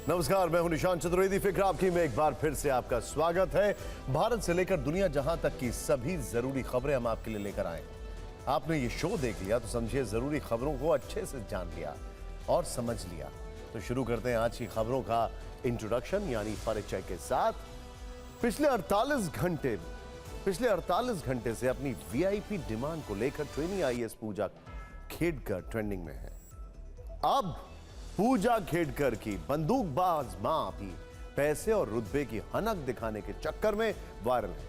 नमस्कार, मैं हूं निशांत चतुर्वेदी। फिक्र आपकी में एक बार फिर से आपका स्वागत है। भारत से लेकर दुनिया जहां तक की सभी जरूरी खबरें हम आपके लिए लेकर आए। आपने ये शो देख लिया तो समझिए जरूरी खबरों को अच्छे से जान लिया और समझ लिया। तो शुरू करते हैं आज की खबरों का इंट्रोडक्शन यानी परिचय के साथ। पिछले 48 घंटे से अपनी वीआईपी डिमांड को लेकर ट्रेनी आईएएस पूजा खेडकर ट्रेंडिंग में है। अब पूजा खेडकर की बंदूकबाज मां भी पैसे और रुतबे की हनक दिखाने के चक्कर में वायरल है।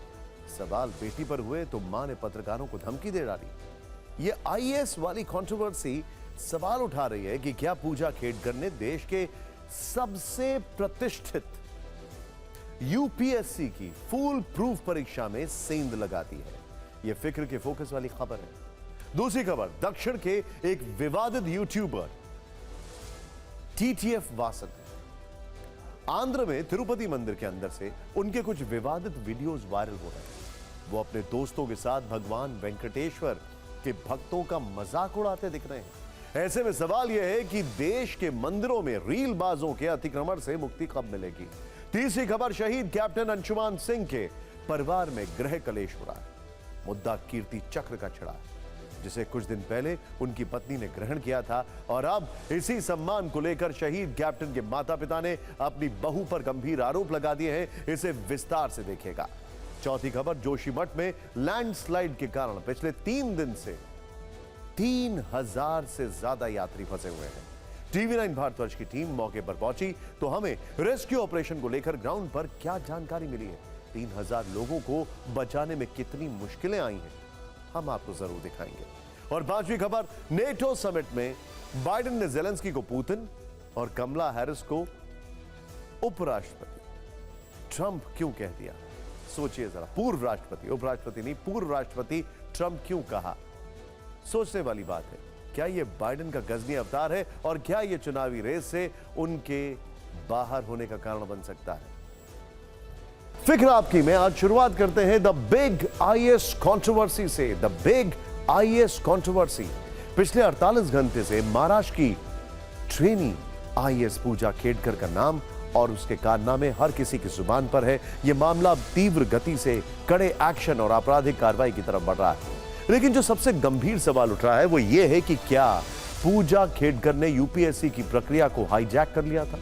सवाल बेटी पर हुए तो मां ने पत्रकारों को धमकी दे डाली। ये आईएएस वाली कंट्रोवर्सी सवाल उठा रही है कि क्या पूजा खेडकर ने देश के सबसे प्रतिष्ठित यूपीएससी की फुल प्रूफ परीक्षा में सेंध लगा दी है। यह फिक्र के फोकस वाली खबर है। दूसरी खबर, दक्षिण के एक विवादित यूट्यूबर टीटीएफ वासन आंध्र में तिरुपति मंदिर के अंदर से उनके कुछ विवादित वीडियोस वायरल हो रहे हैं। वो अपने दोस्तों के साथ भगवान वेंकटेश्वर के भक्तों का मजाक उड़ाते दिख रहे हैं। ऐसे में सवाल यह है कि देश के मंदिरों में रीलबाजों के अतिक्रमण से मुक्ति कब मिलेगी। तीसरी खबर, शहीद कैप्टन अंशुमान सिंह के परिवार में गृह कलेश हो रहा है। मुद्दा कीर्ति चक्र का छिड़ा है जिसे कुछ दिन पहले उनकी पत्नी ने ग्रहण किया था और अब इसी सम्मान को लेकर शहीद कैप्टन के माता पिता ने अपनी बहू पर गंभीर आरोप लगा दिए हैं। इसे विस्तार से देखेगा। चौथी खबर, जोशीमठ में लैंडस्लाइड के कारण पिछले 3 दिन से 3000 से ज्यादा यात्री फंसे हुए हैं। TV9 भारतवर्ष की टीम मौके पर पहुंची तो हमें रेस्क्यू ऑपरेशन को लेकर ग्राउंड पर क्या जानकारी मिली है, 3000 लोगों को बचाने में कितनी मुश्किलें आई हैं, हम आपको जरूर दिखाएंगे। और पांचवी खबर, नेटो समिट में बाइडेन ने जेलेंस्की को पुतिन और कमला हैरिस को उपराष्ट्रपति ट्रंप क्यों कह दिया। सोचिए जरा, पूर्व राष्ट्रपति, उपराष्ट्रपति नहीं, पूर्व राष्ट्रपति ट्रंप क्यों कहा। सोचने वाली बात है। क्या यह बाइडेन का गजनी अवतार है और क्या यह चुनावी रेस से उनके बाहर होने का कारण बन सकता है। फिक्र आपकी में आज शुरुआत करते हैं द बिग आईएएस कंट्रोवर्सी से। द बिग आईएएस कंट्रोवर्सी, पिछले 48 घंटे से महाराष्ट्र की ट्रेनी आईएएस पूजा खेडकर का नाम और उसके कारनामे हर किसी की जुबान पर है। यह मामला तीव्र गति से कड़े एक्शन और आपराधिक कार्रवाई की तरफ बढ़ रहा है। लेकिन जो सबसे गंभीर सवाल उठ रहा है वो यह है कि क्या पूजा खेडकर ने यूपीएससी की प्रक्रिया को हाईजैक कर लिया था।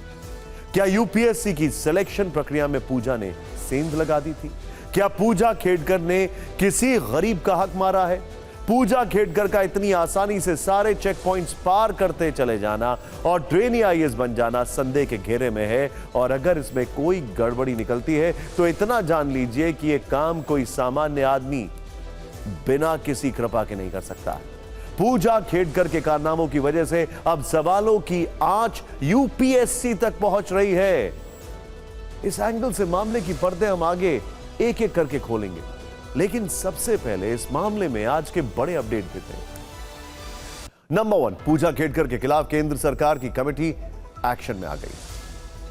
क्या यूपीएससी की सिलेक्शन प्रक्रिया में पूजा ने सेंध लगा दी थी। क्या पूजा खेडकर ने किसी गरीब का हक मारा है। पूजा खेडकर का इतनी आसानी से सारे चेक पॉइंट्स पार करते चले जाना और ट्रेनी आईएएस बन जाना संदेह के घेरे में है। और अगर इसमें कोई गड़बड़ी निकलती है तो इतना जान लीजिए कि यह काम कोई सामान्य आदमी बिना किसी कृपा के नहीं कर सकता। पूजा खेडकर के कारनामों की वजह से अब सवालों की आंच यूपीएससी तक पहुंच रही है। इस एंगल से मामले की पर्दे हम आगे एक एक करके खोलेंगे, लेकिन सबसे पहले इस मामले में आज के बड़े अपडेट देते हैं। नंबर 1, पूजा खेडकर के खिलाफ केंद्र सरकार की कमेटी एक्शन में आ गई।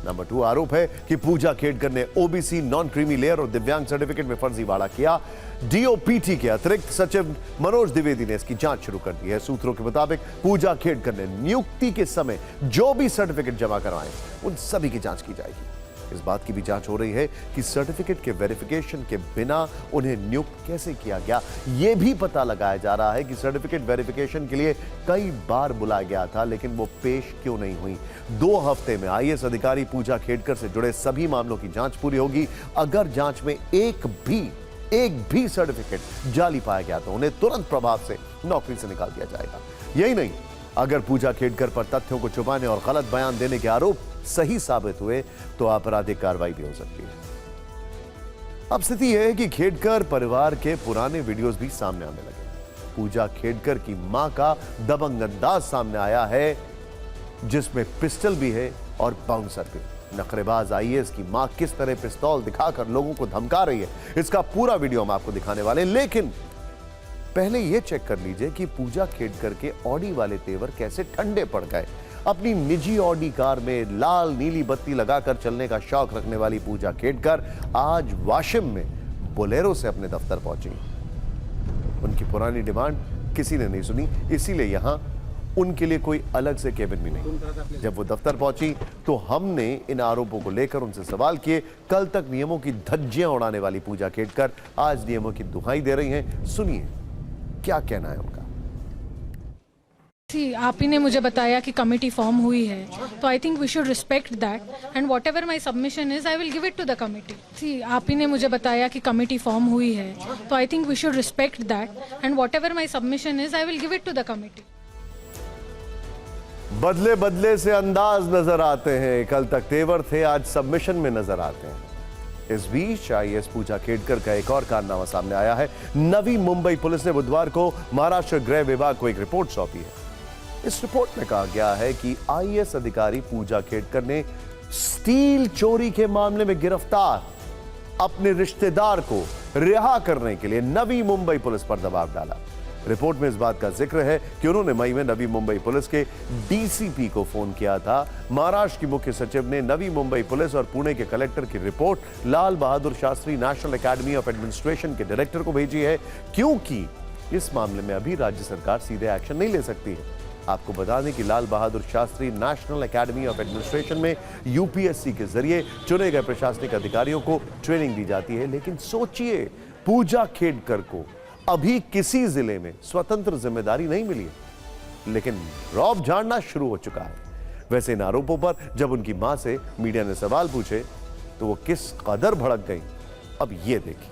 नंबर 2, आरोप है कि पूजा खेडकर ने ओबीसी, नॉन क्रीमी लेयर और दिव्यांग सर्टिफिकेट में फर्जीवाड़ा किया। डीओपीटी के अतिरिक्त सचिव मनोज द्विवेदी ने इसकी जांच शुरू कर दी है। सूत्रों के मुताबिक पूजा खेडकर ने नियुक्ति के समय जो भी सर्टिफिकेट जमा करवाए उन सभी की जांच की जाएगी। इस बात की भी जांच हो रही है कि सर्टिफिकेट के वेरिफिकेशन के बिना उन्हें नियुक्त कैसे किया गया। यह भी पता लगाया जा रहा है कि सर्टिफिकेट वेरिफिकेशन के लिए कई बार बुलाया गया था लेकिन वो पेश क्यों नहीं हुई। 2 हफ्ते में आईएएस अधिकारी पूजा खेडकर से जुड़े सभी मामलों की जांच पूरी होगी। अगर जांच में एक भी सर्टिफिकेट जाली पाया गया तो उन्हें तुरंत प्रभाव से नौकरी से निकाल दिया जाएगा। यही नहीं, अगर पूजा खेडकर पर तथ्यों को छुपाने और गलत बयान देने के आरोप सही साबित हुए तो आपराधिक कार्रवाई भी हो सकती है। अब स्थिति यह है कि खेडकर परिवार के पुराने वीडियोस भी सामने आने लगे। पूजा खेडकर की मां का दबंग अंदाज सामने आया है जिसमें पिस्टल भी है और बाउंसर भी। नखरेबाज आईएएस की मां किस तरह पिस्तौल दिखाकर लोगों को धमका रही है, इसका पूरा वीडियो हम आपको दिखाने वाले हैं। लेकिन पहले यह चेक कर लीजिए कि पूजा खेडकर के ऑडी वाले तेवर कैसे ठंडे पड़ गए। अपनी निजी ऑडी कार में लाल नीली बत्ती लगाकर चलने का शौक रखने वाली पूजा खेडकर आज वाशिम में बोलेरो से अपने दफ्तर पहुंची। उनकी पुरानी डिमांड किसी ने नहीं सुनी, इसीलिए यहां उनके लिए कोई अलग से केबिन भी नहीं। जब वो दफ्तर पहुंची तो हमने इन आरोपों को लेकर उनसे सवाल किए। कल तक नियमों की धज्जियां उड़ाने वाली पूजा खेड़कर आज नियमों की दुहाई दे रही हैं। सुनिए क्या कहना है उनका। आप ही ने मुझे बताया कि कमेटी फॉर्म हुई है, तो I think we should respect that and whatever my submission is I will give it to the committee. आप ही ने मुझे बताया कि कमेटी फॉर्म हुई है, तो I think we should respect that and whatever my submission is I will give it to the committee. बदले बदले से अंदाज नजर आते हैं। कल तक तेवर थे, आज सबमिशन में नजर आते हैं। इस बीच आईएएस पूजा खेड़कर का एक और कारनामा सामने आया है। नवी मुंबई पुलिस ने बुधवार को महाराष्ट्र गृह विभाग को एक रिपोर्ट सौंपी है। इस रिपोर्ट में कहा गया है कि आईएएस अधिकारी पूजा खेड़कर ने स्टील चोरी के मामले में गिरफ्तार अपने रिश्तेदार को रिहा करने के लिए नवी मुंबई पुलिस पर दबाव डाला। रिपोर्ट में इस बात का जिक्र है कि उन्होंने मई में नवी मुंबई पुलिस के डीसीपी को फोन किया था। महाराष्ट्र की मुख्य सचिव ने नवी मुंबई पुलिस और पुणे के कलेक्टर की report Lal Bahadur Shastri national academy of administration के डायरेक्टर को भेजी है, क्योंकि इस मामले में अभी राज्य सरकार सीधे एक्शन नहीं ले सकती है। आपको बता दें कि Lal Bahadur Shastri national academy of administration में यूपीएससी के जरिए चुने गए प्रशासनिक अधिकारियों को ट्रेनिंग दी जाती है। लेकिन सोचिए, पूजा खेड़कर को अभी किसी जिले में स्वतंत्र जिम्मेदारी नहीं मिली है, लेकिन रौब झाड़ना शुरू हो चुका है। वैसे इन आरोपों पर जब उनकी मां से मीडिया ने सवाल पूछे तो वो किस कदर भड़क गई, अब ये देखिए।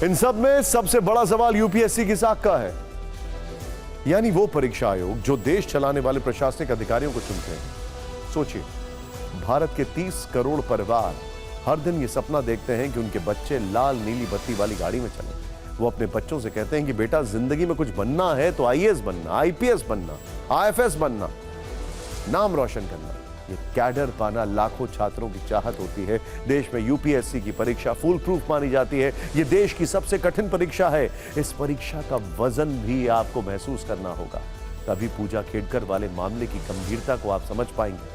इन सब में सबसे बड़ा सवाल यूपीएससी की साख का है, यानी वो परीक्षा आयोग जो देश चलाने वाले प्रशासनिक अधिकारियों को चुनते हैं। सोचिए, भारत के 30 करोड़ परिवार हर दिन ये सपना देखते हैं कि उनके बच्चे लाल नीली बत्ती वाली गाड़ी में चलें। वो अपने बच्चों से कहते हैं कि बेटा, जिंदगी में कुछ बनना है तो आईएएस बनना, आईपीएस बनना, आईएफएस बनना, नाम रोशन करना। ये कैडर पाना लाखों छात्रों की चाहत होती है। देश में यूपीएससी की परीक्षा फुल प्रूफ मानी जाती है। ये देश की सबसे कठिन परीक्षा है। इस परीक्षा का वजन भी आपको महसूस करना होगा, तभी पूजा खेड़कर वाले मामले की गंभीरता को आप समझ पाएंगे।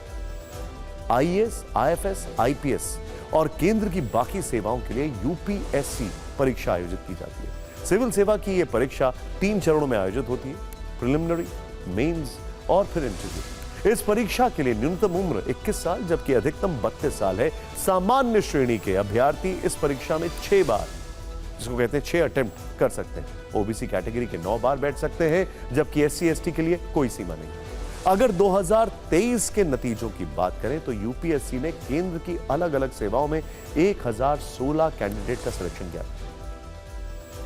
आईएएस, आईएफएस, आईपीएस और केंद्र की बाकी सेवाओं के लिए यूपीएससी परीक्षा आयोजित की जाती है। सिविल सेवा की यह परीक्षा 3 चरणों में आयोजित होती है, प्रिलिमिनरी, मेंस और फिर इंटरव्यू। इस परीक्षा के लिए न्यूनतम उम्र 21 साल जबकि अधिकतम 32 साल है। सामान्य श्रेणी के अभ्यर्थी इस परीक्षा में 6 बार, जिसको कहते हैं 6 अटेम्प्ट कर सकते हैं। ओबीसी कैटेगरी के 9 बार बैठ सकते हैं, जबकि एससी एसटी के लिए कोई सीमा नहीं। अगर 2023 के नतीजों की बात करें तो यूपीएससी ने केंद्र की अलग अलग सेवाओं में 1016 कैंडिडेट का सिलेक्शन किया।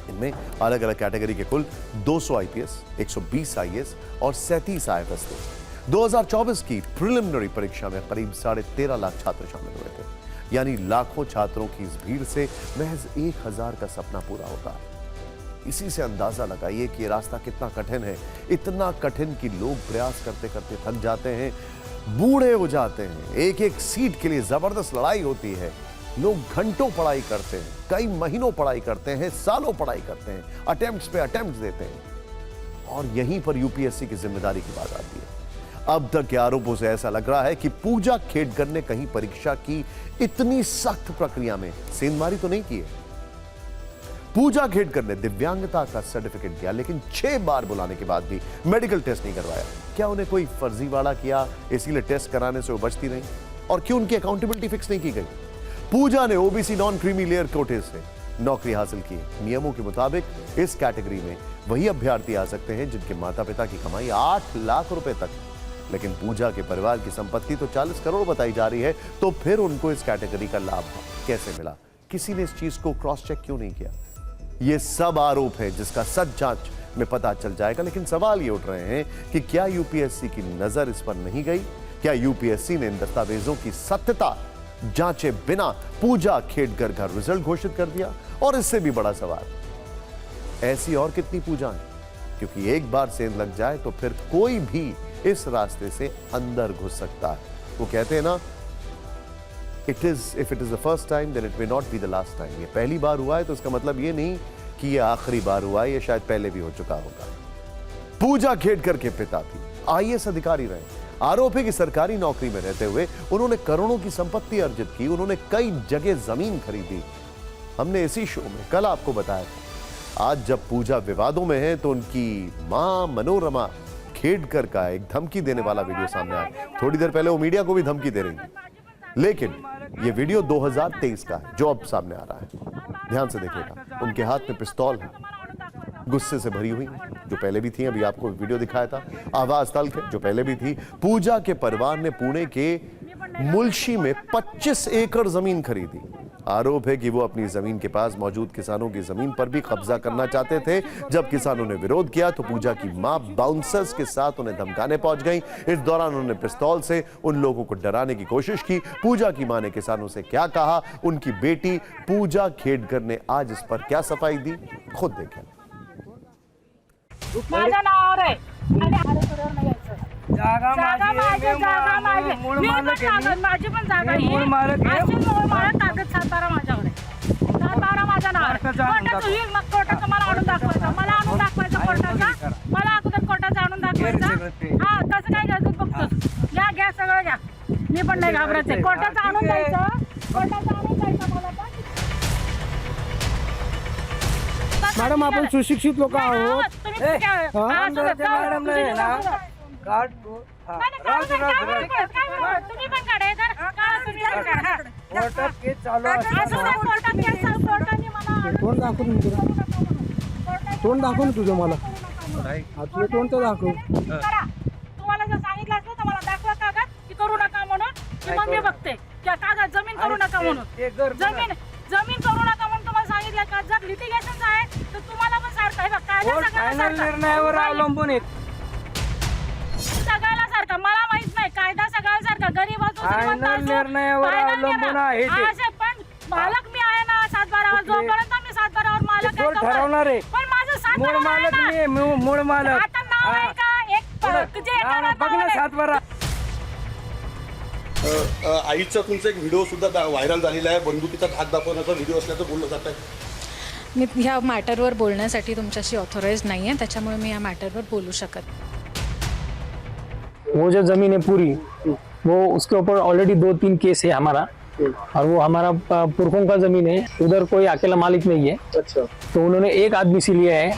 इनमें अलग अलग कैटेगरी के कुल 200 आईपीएस, 120 आईएएस और 37 आईएफएस थे। 2024 की प्रिलिमिनरी परीक्षा में करीब 13.5 लाख छात्र शामिल हुए थे, यानी लाखों छात्रों की इस भीड़ से महज 1000 का सपना पूरा होता है। इसी से अंदाजा लगाइए कि ये रास्ता कितना कठिन है। इतना कठिन कि लोग प्रयास करते करते थक जाते हैं, बूढ़े हो जाते हैं। एक एक सीट के लिए जबरदस्त लड़ाई होती है। लोग घंटों पढ़ाई करते हैं, कई महीनों पढ़ाई करते हैं, सालों पढ़ाई करते हैं, अटेम्प्ट्स पे अटेम्प्ट्स देते हैं, और यहीं पर यूपीएससी की जिम्मेदारी की बात आती है। अब तक के आरोपों से ऐसा लग रहा है कि पूजा खेड़कर ने कहीं परीक्षा की इतनी सख्त प्रक्रिया में सेंधमारी तो नहीं की है। पूजा खेड़कर ने दिव्यांगता का सर्टिफिकेट दिया, लेकिन 6 बार बुलाने के बाद भी मेडिकल टेस्ट नहीं करवाया। क्या उन्हें कोई फर्जीवाड़ा किया, इसीलिए टेस्ट कराने से वो बचती नहीं? और क्यों उनकी अकाउंटेबिलिटी फिक्स नहीं की गई? पूजा ने ओबीसी नॉन क्रीमी लेयर कोटे से नौकरी हासिल की। नियमों के मुताबिक इस कैटेगरी में वही अभ्यर्थी आ सकते हैं जिनके माता पिता की कमाई 8 लाख रुपए तक है। लेकिन पूजा के परिवार की संपत्ति तो 40 करोड़ बताई जा रही है, तो फिर उनको इस कैटेगरी का लाभ कैसे मिला? किसी ने इस चीज को क्रॉस चेक क्यों नहीं किया? ये सब आरोप है जिसका सच जांच में पता चल जाएगा। लेकिन सवाल ये उठ रहे हैं कि क्या यूपीएससी की नजर इस पर नहीं गई? क्या यूपीएससी ने इन दस्तावेजों की सत्यता जांचे बिना पूजा खेड़कर का रिजल्ट घोषित कर दिया? और इससे भी बड़ा सवाल, ऐसी और कितनी पूजाएं? क्योंकि एक बार सेंध लग जाए तो फिर कोई भी इस रास्ते से अंदर घुस सकता है। वो कहते हैं ना, it is the first time then it may not be the last time. ये पहली बार हुआ है तो इसका मतलब ये नहीं कि ये आखिरी बार हुआ है, ये शायद पहले भी हो चुका होगा। पूजा खेडकर के पिता थी आईएएस अधिकारी रहे। आरोप है कि सरकारी नौकरी में रहते हुए उन्होंने करोड़ों की संपत्ति अर्जित की। उन्होंने कई जगह जमीन खरीदी। हमने इसी शो में कल आपको बताया था। आज जब पूजा विवादों में है तो उनकी मां मनोरमा खेडकर का एक धमकी देने वाला वीडियो सामने आया। थोड़ी देर पहले वो मीडिया को भी धमकी दे रही थी, लेकिन ये वीडियो 2023 का है जो अब सामने आ रहा है। ध्यान से देखिएगा, उनके हाथ में पिस्तौल है, गुस्से से भरी हुई, जो पहले भी थी। अभी आपको वीडियो दिखाया था। आवाज तल्ख है, जो पहले भी थी। पूजा के परिवार ने पुणे के मुल्शी में 25 एकड़ जमीन खरीदी। आरोप है कि वो अपनी जमीन के पास मौजूद किसानों की जमीन पर भी कब्जा करना चाहते थे। जब किसानों ने विरोध किया तो पूजा की मां बाउंसर्स के साथ उन्हें धमकाने पहुंच गई। इस दौरान उन्होंने पिस्तौल से उन लोगों को डराने की कोशिश की। पूजा की मां ने किसानों से क्या कहा, उनकी बेटी पूजा खेडकर ने आज इस पर क्या सफाई दी, खुद देखें। माझं नाव रे जागा माझी मूळ मालक आहे माझी पण जागा आहे मूळ मालक आहे मूळ मालक कागद 7-12 माझ्यावर आहे 7-12 माझं नाव आहे कोर्टाचं ही मग कोर्टाचं मला आणून दाखवायचं कोर्टाचा मला अगोदर कोर्टाचं आणून दाखवायचं हा कसं काय घ्यायचं बघतोस घ्या सगळं घ्या मी पण नाही घाबरायचं कोर्टाचं आणून द्यायचं मला पण मॅडम आपण सुशिक्षित लोक आहोत तोंड दाखव ना तुझं मला तुझं तोंड तर दाखव तुम्हाला जर सांगितलं असलं तर मला दाखवा कागद की करू नका म्हणून की मग मी बघते कागद जमीन करू नका म्हणून जमीन करू नका म्हणून तुम्हाला सांगितलं का जर लिटिगेशन आहे तर तुम्हाला पण सारखं आहे कायदा निर्णयावर अवलंबून आहे सगळ्याला सारखं मला माहित नाही कायदा सगळ्यासारखा गरीब निर्णयावर अवलंबून आहे पण मालक मी आहे ना 7-12 जोपर्यंत मी 7-12 मालक आहे ठरवणार आहे पण माझं मूळ मालक मी मूळ मालक आता नाव आहे का एक जे बघ ना 7-12 आईचा तुमचा एक व्हिडिओ सुद्धा व्हायरल झालेला आहे, बंदुकीचा धाक दाखवण्याचा व्हिडिओ असल्याचं बोललं जात आहे। मी ह्या मॅटरवर बोलण्यासाठी तुमच्याशी ऑथोराइज नाही आहे, त्याच्यामुळे मी या मॅटरवर बोलू शकत। वो जो ज़मीन है पूरी वो उसके ऊपर ऑलरेडी 2-3 केस है हमारा और वो हमारा पुरखों का ज़मीन है, उधर कोई अकेला मालिक नहीं है। अच्छा तो उन्होंने एक आदमी से लिया है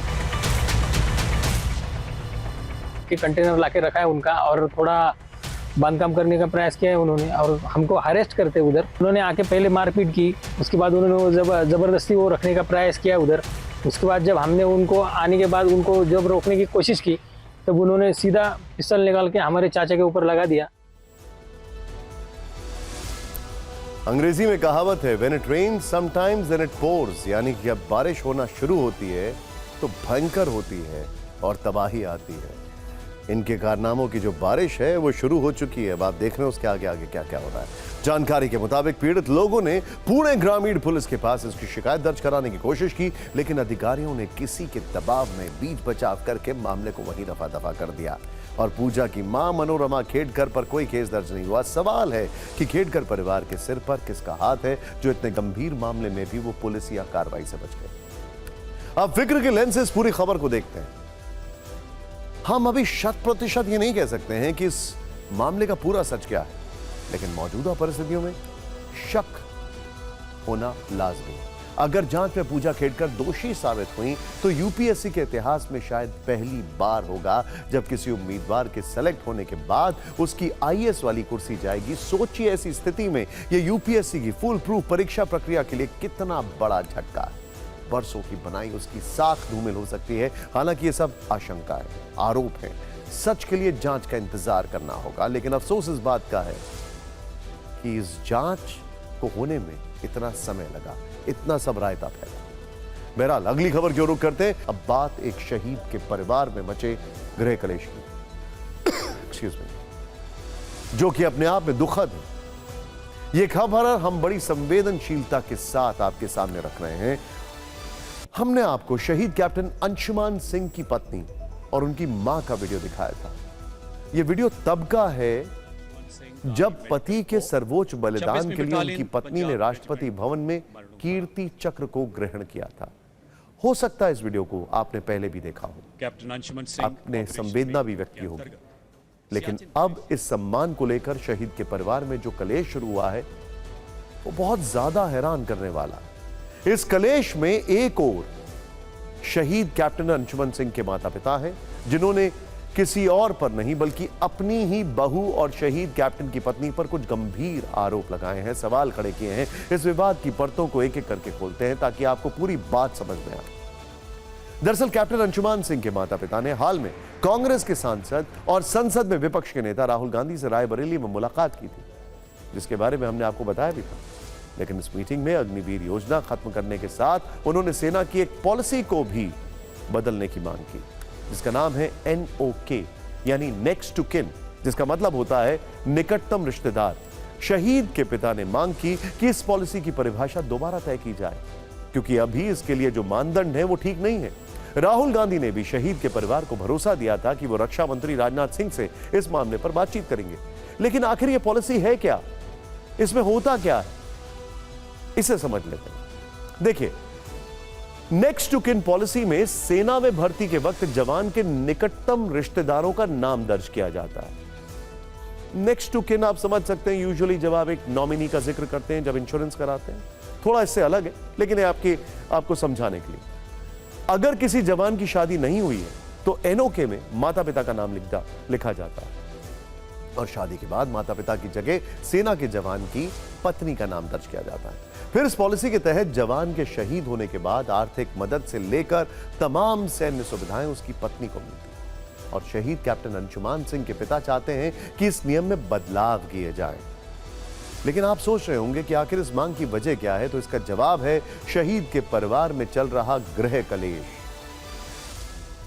कि कंटेनर लाके रखा है उनका और थोड़ा बांधकाम करने का प्रयास किया है उन्होंने और हमको अरेस्ट करते उधर उन्होंने आके पहले मारपीट की। उसके बाद उन्होंने वो ज़बरदस्ती वो रखने का प्रयास किया उधर। उसके बाद जब हमने उनको आने के बाद उनको जब रोकने की कोशिश की तब उन्होंने सीधा पिस्टल निकाल के हमारे चाचा के ऊपर लगा दिया। अंग्रेजी में कहावत है when it rains sometimes then it pours, यानी कि जब बारिश होना शुरू होती है तो भयंकर होती है और तबाही आती है। इनके कारनामों की जो बारिश है वो शुरू हो चुकी है। अब आप देख रहे हैं उसके आगे आगे क्या क्या हो रहा है। जानकारी के मुताबिक पीड़ित लोगों ने पुणे ग्रामीण पुलिस के पास इसकी शिकायत दर्ज कराने की कोशिश की, लेकिन अधिकारियों ने किसी के दबाव में बीच बचाव करके मामले को वहीं रफा दफा कर दिया और पूजा की मां मनोरमा खेडकर पर कोई केस दर्ज नहीं हुआ। सवाल है कि खेडकर परिवार के सिर पर किसका हाथ है जो इतने गंभीर मामले में भी वो पुलिस या कार्रवाई से बच गए। अब फिक्र के लेंस से इस पूरी खबर को देखते हैं। हम अभी 100% ये नहीं कह सकते हैं कि इस मामले का पूरा सच क्या है, लेकिन मौजूदा परिस्थितियों में शक होना लाजमी है। अगर जांच में पूजा खेडकर दोषी साबित हुई तो यूपीएससी के इतिहास में शायद पहली बार होगा जब किसी उम्मीदवार के सेलेक्ट होने के बाद उसकी आईएएस वाली कुर्सी जाएगी। सोचिए ऐसी स्थिति में यह यूपीएससी की फुल प्रूफ परीक्षा प्रक्रिया के लिए कितना बड़ा झटका है। बरसों की बनाई उसकी साख धूमिल हो सकती है। हालांकि ये सब आशंका है, आरोप है, सच के लिए जांच का इंतजार करना होगा। लेकिन अफसोस इस बात का है कि इस जांच को होने में इतना समय लगा, इतना सब रायता फैला। बहरहाल अगली खबर की ओर रुख करते हैं। अब बात एक शहीद के परिवार में मचे गृह कलेश की एक्सक्यूज मी, जो कि अपने आप में दुखद है। ये खबर हम बड़ी संवेदनशीलता के साथ आपके सामने रख रहे हैं। हमने आपको शहीद कैप्टन अंशुमान सिंह की पत्नी और उनकी मां का वीडियो दिखाया था। यह वीडियो तब का है जब पति के सर्वोच्च बलिदान के लिए उनकी पत्नी ने राष्ट्रपति भवन में कीर्ति चक्र को ग्रहण किया था। हो सकता है इस वीडियो को आपने पहले भी देखा हो, कैप्टन अंशुमन सिंह आपने संवेदना भी व्यक्त की होगी, लेकिन अब इस सम्मान को लेकर शहीद के परिवार में जो कलेश शुरू हुआ है वो बहुत ज्यादा हैरान करने वाला है। इस कलेश में एक ओर शहीद कैप्टन अंशुमन सिंह के माता पिता हैं, जिन्होंने किसी और पर नहीं बल्कि अपनी ही बहू और शहीद कैप्टन की पत्नी पर कुछ गंभीर आरोप लगाए हैं, सवाल खड़े किए हैं। इस विवाद की परतों को एक एक करके खोलते हैं ताकि आपको पूरी बात समझ में आए। दरअसल कैप्टन अंशुमान सिंह के माता पिता ने हाल में कांग्रेस के सांसद और संसद में विपक्ष के नेता राहुल गांधी से रायबरेली में मुलाकात की थी, जिसके बारे में हमने आपको बताया भी था। लेकिन इस मीटिंग में अग्निवीर योजना खत्म करने के साथ उन्होंने सेना की एक पॉलिसी को भी बदलने की मांग की, जिसका नाम है NOK यानी नेक्स्ट टू किन, जिसका मतलब होता है निकटतम रिश्तेदार। शहीद के पिता ने मांग की कि इस पॉलिसी की परिभाषा दोबारा तय की जाए, क्योंकि अभी इसके लिए जो मानदंड है वो ठीक नहीं है। राहुल गांधी ने भी शहीद के परिवार को भरोसा दिया था कि वो रक्षा मंत्री राजनाथ सिंह से इस मामले पर बातचीत करेंगे। लेकिन आखिर ये पॉलिसी है क्या, इसमें होता क्या है, इसे समझ लेते हैं। देखिए, नेक्स्ट टू किन पॉलिसी में सेना में भर्ती के वक्त जवान के निकटतम रिश्तेदारों का नाम दर्ज किया जाता है। नेक्स्ट टू किन आप समझ सकते हैं, यूजुअली जब आप एक नॉमिनी का जिक्र करते हैं जब इंश्योरेंस कराते हैं, थोड़ा इससे अलग है, लेकिन ये आपको समझाने के लिए। अगर किसी जवान की शादी नहीं हुई है तो NOK में माता पिता का नाम लिखा जाता है, और शादी के बाद माता पिता की जगह सेना के जवान की पत्नी का नाम दर्ज किया जाता है। फिर इस पॉलिसी के तहत जवान के शहीद होने के बाद आर्थिक मदद से लेकर तमाम सैन्य सुविधाएं उसकी पत्नी को मिलती। और शहीद कैप्टन अंशुमान सिंह के पिता चाहते हैं कि इस नियम में बदलाव किए जाएं। लेकिन आप सोच रहे होंगे कि आखिर इस मांग की वजह क्या है, तो इसका जवाब है शहीद के परिवार में चल रहा गृह कलेश।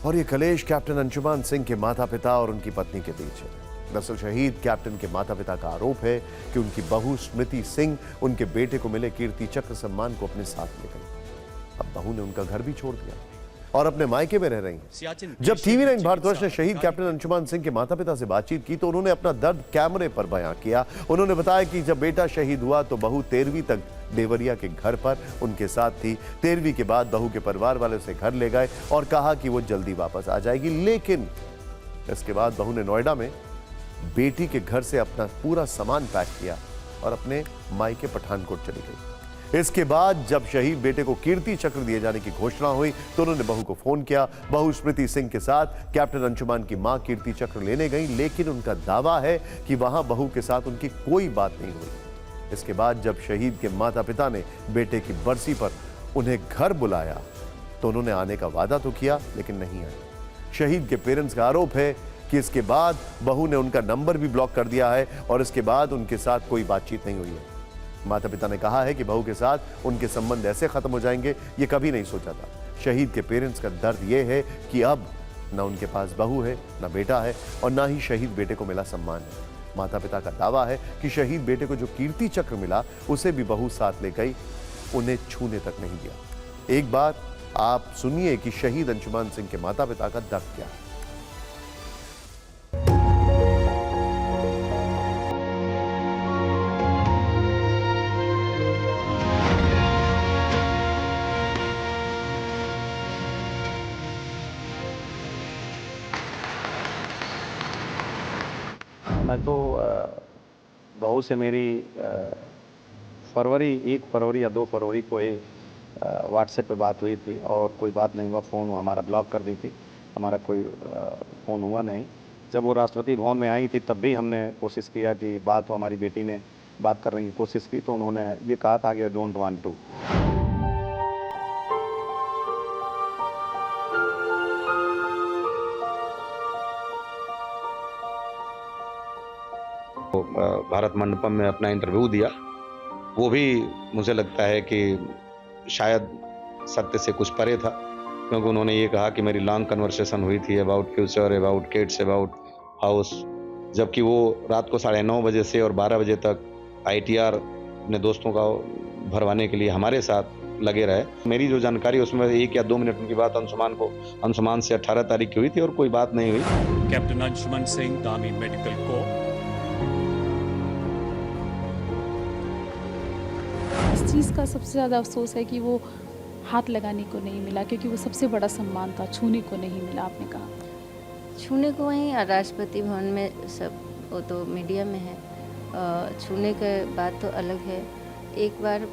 और यह कलेश कैप्टन अंशुमान सिंह के माता पिता और उनकी पत्नी के बीच है। दरअसल शहीद कैप्टन के माता पिता का आरोप है कि उनकी बहू स्मृति सिंह उनके बेटे को मिले कीर्ति चक्र सम्मान को अपने साथ ले गई। अब बहू ने उनका घर भी छोड़ दिया और अपने मायके में रह रही हैं। जब TV9 भारतवर्ष ने शहीद कैप्टन अंशुमान सिंह के माता पिता से बातचीत की तो उन्होंने अपना दर्द कैमरे पर बयां किया। उन्होंने बताया कि जब बेटा शहीद हुआ तो बहू 13वीं तक देवरिया के घर पर उनके साथ थी। 13वीं के बाद बहू के परिवार वाले उसे घर ले गए और कहा कि वो जल्दी वापस आ जाएगी। लेकिन इसके बाद बहू ने नोएडा में बेटी के घर से अपना पूरा सामान पैक किया और अपने मायके पठानकोट चली गई। इसके बाद जब शहीद बेटे को कीर्ति चक्र दिए जाने की घोषणा हुई तो उन्होंने बहू को फोन किया। बहू स्मृति सिंह के साथ कैप्टन अंशुमान की मां कीर्ति चक्र लेने गई, लेकिन उनका दावा है कि वहां बहू के साथ उनकी कोई बात नहीं हुई। इसके बाद जब शहीद के माता पिता ने बेटे की बरसी पर उन्हें घर बुलाया तो उन्होंने आने का वादा तो किया, लेकिन नहीं आए। शहीद के पेरेंट्स का आरोप है कि इसके बाद बहू ने उनका नंबर भी ब्लॉक कर दिया है और इसके बाद उनके साथ कोई बातचीत नहीं हुई है। माता पिता ने कहा है कि बहू के साथ उनके संबंध ऐसे खत्म हो जाएंगे, ये कभी नहीं सोचा था। शहीद के पेरेंट्स का दर्द ये है कि अब ना उनके पास बहू है, ना बेटा है, और ना ही शहीद बेटे को मिला सम्मान है। माता पिता का दावा है कि शहीद बेटे को जो कीर्ति चक्र मिला उसे भी बहू साथ ले गई, उन्हें छूने तक नहीं दिया। एक बार आप सुनिए कि शहीद अंशुमान सिंह के माता पिता का दर्द क्या है। मैं तो बहू से मेरी 1 फरवरी या 2 फरवरी को व्हाट्सएप पे बात हुई थी और कोई बात नहीं हुआ। फ़ोन हमारा ब्लॉक कर दी थी, हमारा कोई फ़ोन हुआ नहीं। जब वो राष्ट्रपति भवन में आई थी तब भी हमने कोशिश किया कि बात हो, हमारी बेटी ने बात करने की कोशिश की तो उन्होंने ये कहा था कि don't want to. Bharat Mandapam में अपना इंटरव्यू दिया, वो भी मुझे लगता है कि शायद सत्य से कुछ परे था, क्योंकि उन्होंने ये कहा कि मेरी लॉन्ग कन्वर्सेशन हुई थी about future, about kids, about house, जबकि वो रात को 9:30 बजे से और 12 बजे तक ITR अपने दोस्तों का भरवाने के लिए हमारे साथ लगे रहे। मेरी जो जानकारी उसमें 1 या 2 मिनट की बात अंशुमान से 18 तारीख की हुई थी और कोई बात नहीं हुई। कैप्टन अंशुमन सिंह, दामी मेडिकल कोर, चीज़ का सबसे ज़्यादा अफसोस है कि वो हाथ लगाने को नहीं मिला, क्योंकि वो सबसे बड़ा सम्मान था, छूने को नहीं मिला। आपने कहा छूने को वहीं राष्ट्रपति भवन में, सब वो तो मीडिया में है, छूने के बात तो अलग है। एक बार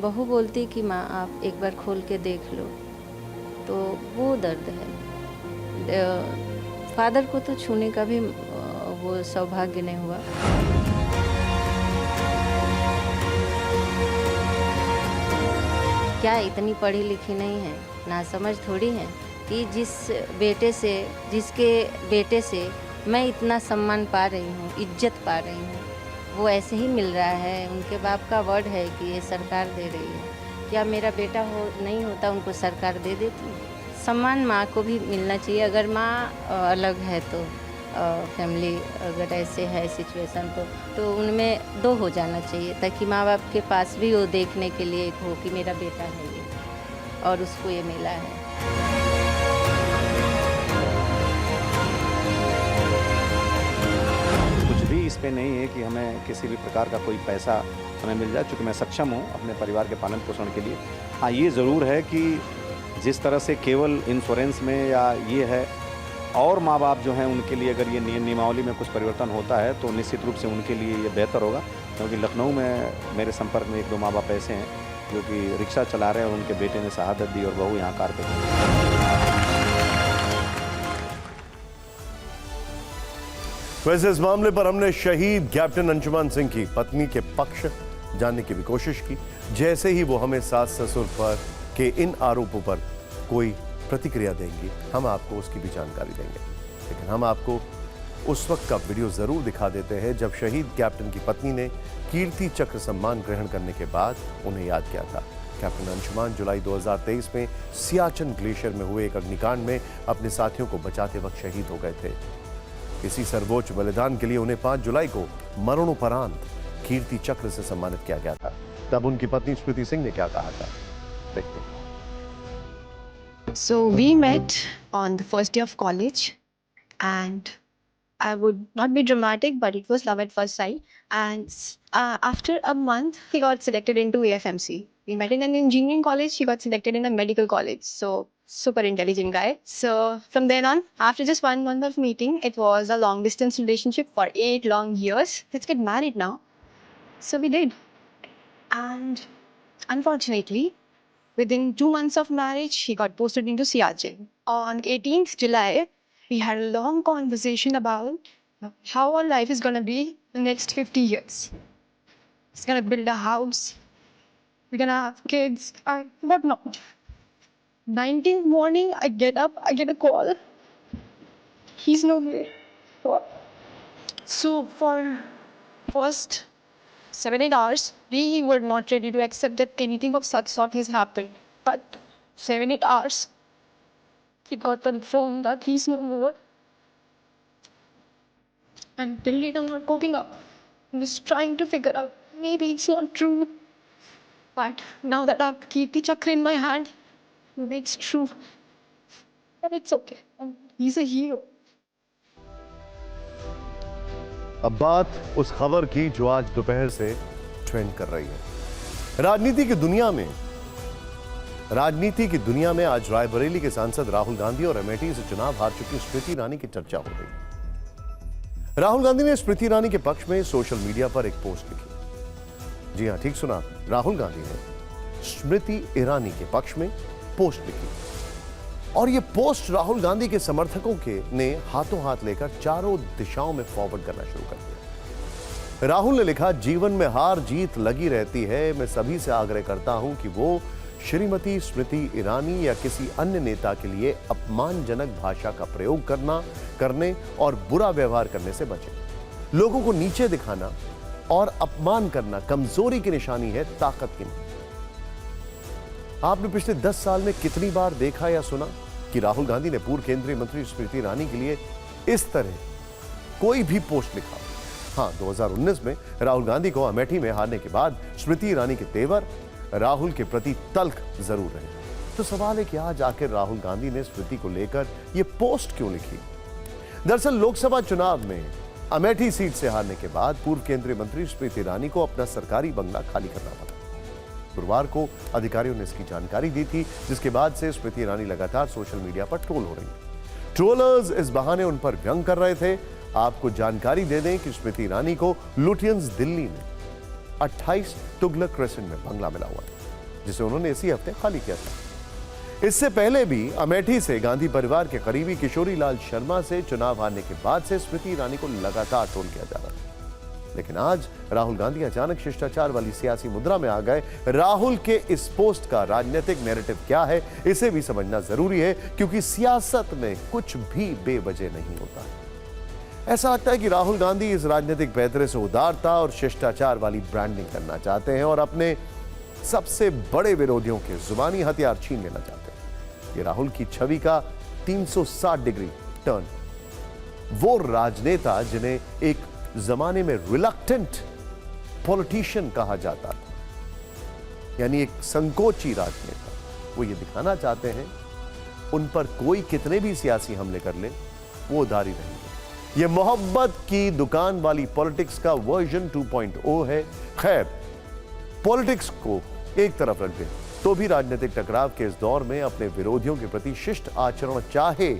बहू बोलती कि माँ आप एक बार खोल के देख लो, तो वो दर्द है। फादर को तो छूने का भी वो सौभाग्य नहीं हुआ। क्या इतनी पढ़ी लिखी नहीं है, ना समझ थोड़ी है कि जिसके बेटे से मैं इतना सम्मान पा रही हूँ, इज्जत पा रही हूँ, वो ऐसे ही मिल रहा है। उनके बाप का वर्ड है कि ये सरकार दे रही है। क्या मेरा बेटा नहीं होता उनको सरकार दे देती? सम्मान माँ को भी मिलना चाहिए। अगर माँ अलग है तो फैमिली अगर ऐसे है सिचुएशन तो उनमें दो हो जाना चाहिए, ताकि माँ बाप के पास भी वो देखने के लिए एक हो कि मेरा बेटा है ये, और उसको ये मिला है। कुछ भी इस पे नहीं है कि हमें किसी भी प्रकार का कोई पैसा हमें मिल जाए, चूँकि मैं सक्षम हूँ अपने परिवार के पालन पोषण के लिए। हाँ, ये ज़रूर है कि जिस तरह से केवल इंश्योरेंस में या ये है, और माँ बाप जो हैं उनके लिए अगर ये नियमावली में कुछ परिवर्तन होता है तो निश्चित रूप से उनके लिए ये बेहतर होगा। क्योंकि लखनऊ में मेरे संपर्क में 1-2 माँ बाप ऐसे हैं जो कि रिक्शा चला रहे हैं और उनके बेटे ने शहादत दी और बहू यहाँ कार पे। वैसे इस मामले पर हमने शहीद कैप्टन अंशुमान सिंह की पत्नी के पक्ष जानने की भी कोशिश की। जैसे ही वो हमें सास ससुर पर के इन आरोपों पर कोई प्रतिक्रिया देंगी, हम आपको उसकी भी जानकारी देंगे। लेकिन हम आपको उस वक्त का वीडियो जरूर दिखा देते हैं जब शहीद कैप्टन की पत्नी ने कीर्ति चक्र सम्मान ग्रहण करने के बाद उन्हें याद किया था। कैप्टन अंशुमान जुलाई 2023 में सियाचिन ग्लेशियर में हुए एक अग्निकांड में अपने साथियों को बचाते वक्त शहीद हो गए थे। इसी सर्वोच्च बलिदान के लिए उन्हें 5 जुलाई को मरणोपरांत कीर्ति चक्र से सम्मानित किया गया था। तब उनकी पत्नी स्मृति सिंह ने क्या कहा था, देखते हैं। So we met on the first day of college, and I would not be dramatic, but it was love at first sight. And after a month, he got selected into AFMC. We met in an engineering college. He got selected in a medical college. So super intelligent guy. So from then on, after just 1 month of meeting, it was a long distance relationship for 8 long years. Let's get married now. So we did. And unfortunately, within 2 months of marriage, he got posted into Siachen. On 18th July, we had a long conversation about how our life is going to be the next 50 years. He's going to build a house. We're going to have kids and whatnot. 19th morning, I get up, I get a call. He's nowhere. So for first 7-8 hours, we were not ready to accept that anything of such sort has happened. But 7-8 hours, he got confirmed that he's no more. And till date, I'm not coping up. I'm just trying to figure out, maybe it's not true. But now that I have Kirti Chakra in my hand, maybe it's true. And it's okay. And he's a hero. अब बात उस खबर की जो आज दोपहर से trend कर रही है। राजनीति की दुनिया में आज रायबरेली के सांसद राहुल गांधी और अमेठी से चुनाव हार चुकी स्मृति ईरानी की चर्चा हो रही। राहुल गांधी ने स्मृति ईरानी के पक्ष में सोशल मीडिया पर एक पोस्ट लिखी। जी हां, ठीक सुना, राहुल गांधी ने स्मृति ईरानी के पक्ष में पोस्ट लिखी और यह पोस्ट राहुल गांधी के समर्थकों ने हाथों हाथ लेकर चारों दिशाओं में फॉरवर्ड करना शुरू कर दिया। राहुल ने लिखा, जीवन में हार जीत लगी रहती है। मैं सभी से आग्रह करता हूं कि वो श्रीमती स्मृति ईरानी या किसी अन्य नेता के लिए अपमानजनक भाषा का प्रयोग करने और बुरा व्यवहार करने से बचें। लोगों को नीचे दिखाना और अपमान करना कमजोरी की निशानी है, ताकत की नहीं। आपने पिछले 10 साल में कितनी बार देखा या सुना कि राहुल गांधी ने पूर्व केंद्रीय मंत्री स्मृति ईरानी के लिए इस तरह कोई भी पोस्ट लिखा? हाँ, 2019 में राहुल गांधी को अमेठी में हारने के बाद स्मृति ईरानी के तेवर राहुल के प्रति तल्ख जरूर रहे। तो सवाल है कि आज आखिर राहुल गांधी ने स्मृति को लेकर यह पोस्ट क्यों लिखी? दरअसल लोकसभा चुनाव में अमेठी सीट से हारने के बाद पूर्व केंद्रीय मंत्री स्मृति ईरानी को अपना सरकारी बंगला खाली करना पड़ा। शुक्रवार को अधिकारियों ने इसकी जानकारी दी थी, जिसके बाद से स्मृति ईरानी लगातार सोशल मीडिया पर ट्रोल हो रही हैं। ट्रोलर्स इस बहाने उन पर व्यंग कर रहे थे। आपको जानकारी दे दें कि स्मृति ईरानी को लुटियंस दिल्ली में 28 तुगलक क्रेसेंट में बंगला मिला हुआ था, जिसे उन्होंने इसी हफ्ते खाली किया था। इससे पहले भी अमेठी से गांधी परिवार के करीबी किशोरी लाल शर्मा से चुनाव हारने के बाद से स्मृति ईरानी को लगातार ट्रोल किया जा रहा था। लेकिन आज राहुल गांधी अचानक शिष्टाचार वाली सियासी मुद्रा में आ गए। राहुल के इस पोस्ट का राजनीतिक नैरेटिव क्या है, इसे भी समझना जरूरी है, क्योंकि सियासत में कुछ भी बेवजह नहीं होता है। ऐसा लगता है कि राहुल गांधी इस राजनीतिक पैतरे से उदारता और शिष्टाचार वाली ब्रांडिंग करना चाहते हैं और अपने सबसे बड़े विरोधियों के जुबानी हथियार छीन लेना चाहते हैं। ये राहुल की छवि का 360 डिग्री टर्न। वो राजनेता जिन्हें एक जमाने में रिलक्टेंट पॉलिटिशियन कहा जाता था, यानी एक संकोची राजनेता, वो ये दिखाना चाहते हैं उन पर कोई कितने भी सियासी हमले कर ले वो उदारी रहेंगे। ये मोहब्बत की दुकान वाली पॉलिटिक्स का वर्जन 2.0 है। खैर, पॉलिटिक्स को एक तरफ रख दें तो भी राजनीतिक टकराव के इस दौर में अपने विरोधियों के प्रति शिष्ट आचरण चाहे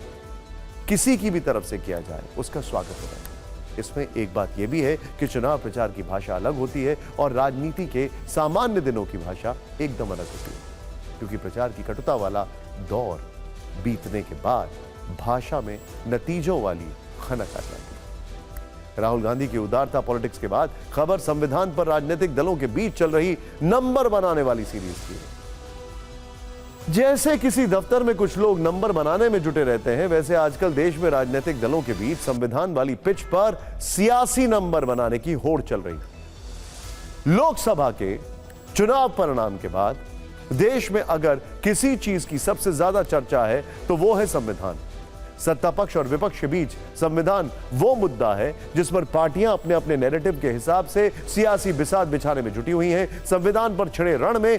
किसी की भी तरफ से किया जाए, उसका स्वागत होता है। इसमें एक बात यह भी है कि चुनाव प्रचार की भाषा अलग होती है और राजनीति के सामान्य दिनों की भाषा एकदम अलग होती है, क्योंकि प्रचार की कटुता वाला दौर बीतने के बाद भाषा में नतीजों वाली खनक आ जाती है। राहुल गांधी की उदारता पॉलिटिक्स के बाद खबर संविधान पर राजनीतिक दलों के बीच चल रही नंबर बनाने वाली सीरीज की है। जैसे किसी दफ्तर में कुछ लोग नंबर बनाने में जुटे रहते हैं, वैसे आजकल देश में राजनीतिक दलों के बीच संविधान वाली पिच पर सियासी नंबर बनाने की होड़ चल रही है। लोकसभा के चुनाव परिणाम के बाद देश में अगर किसी चीज की सबसे ज्यादा चर्चा है तो वो है संविधान। सत्ता पक्ष और विपक्ष के बीच संविधान वो मुद्दा है जिस पर पार्टियां अपने अपने नैरेटिव के हिसाब से सियासी बिसात बिछाने में जुटी हुई हैं। संविधान पर छिड़े रण में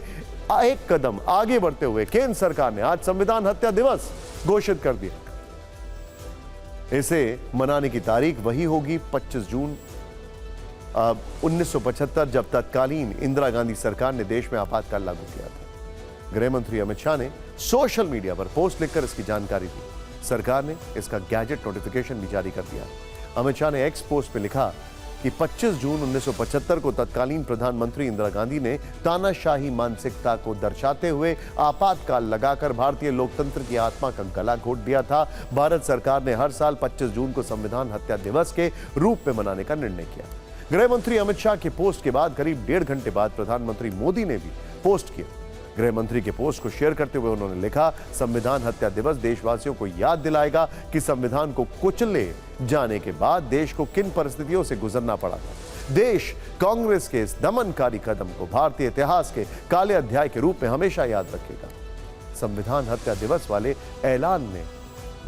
एक कदम आगे बढ़ते हुए केंद्र सरकार ने आज संविधान हत्या दिवस घोषित कर दिया। इसे मनाने की तारीख वही होगी 25 जून 1975, जब तत्कालीन इंदिरा गांधी सरकार ने देश में आपातकाल लागू किया था। गृह मंत्री अमित शाह ने सोशल मीडिया पर पोस्ट लिखकर इसकी जानकारी दी। सरकार ने इसका गैजेट नोटिफिकेशन भी जारी कर दिया। अमित शाह ने एक्स पोस्ट पे लिखा कि 25 जून 1975 को तत्कालीन प्रधानमंत्री इंदिरा गांधी ने तानाशाही मानसिकता को दर्शाते हुए आपातकाल लगाकर भारतीय लोकतंत्र की आत्मा का गला घोट दिया था। भारत सरकार ने हर साल 25 जून को संविधान हत्या दिवस के रूप में मनाने का निर्णय किया। गृह मंत्री अमित शाह के पोस्ट के बाद करीब 1.5 घंटे बाद प्रधानमंत्री मोदी ने भी पोस्ट किया। गृह मंत्री के पोस्ट को शेयर करते हुए उन्होंने लिखा, संविधान हत्या दिवस देशवासियों को याद दिलाएगा कि संविधान को कुचले जाने के बाद देश को किन परिस्थितियों से गुजरना पड़ा था। देश कांग्रेस के इस दमनकारी कदम को भारतीय इतिहास के काले अध्याय के रूप में हमेशा याद रखेगा। संविधान हत्या दिवस वाले ऐलान ने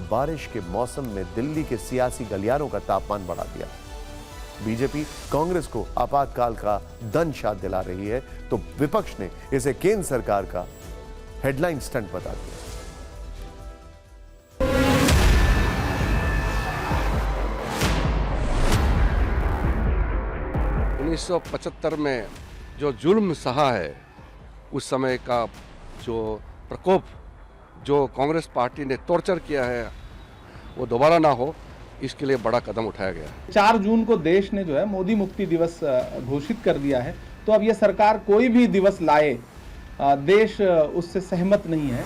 बारिश के मौसम में दिल्ली के सियासी गलियारों का तापमान बढ़ा दिया। बीजेपी कांग्रेस को आपातकाल का दंशाद दिला रही है तो विपक्ष ने इसे केंद्र सरकार का हेडलाइन स्टंट बता दिया। 1975 में जो जुल्म सहा है, उस समय का जो प्रकोप जो कांग्रेस पार्टी ने टॉर्चर किया है, वो दोबारा ना हो, इसके लिए बड़ा कदम उठाया गया। 4 जून को देश ने जो है मोदी मुक्ति दिवस घोषित कर दिया है, तो अब यह सरकार कोई भी दिवस लाए, देश उससे सहमत नहीं है।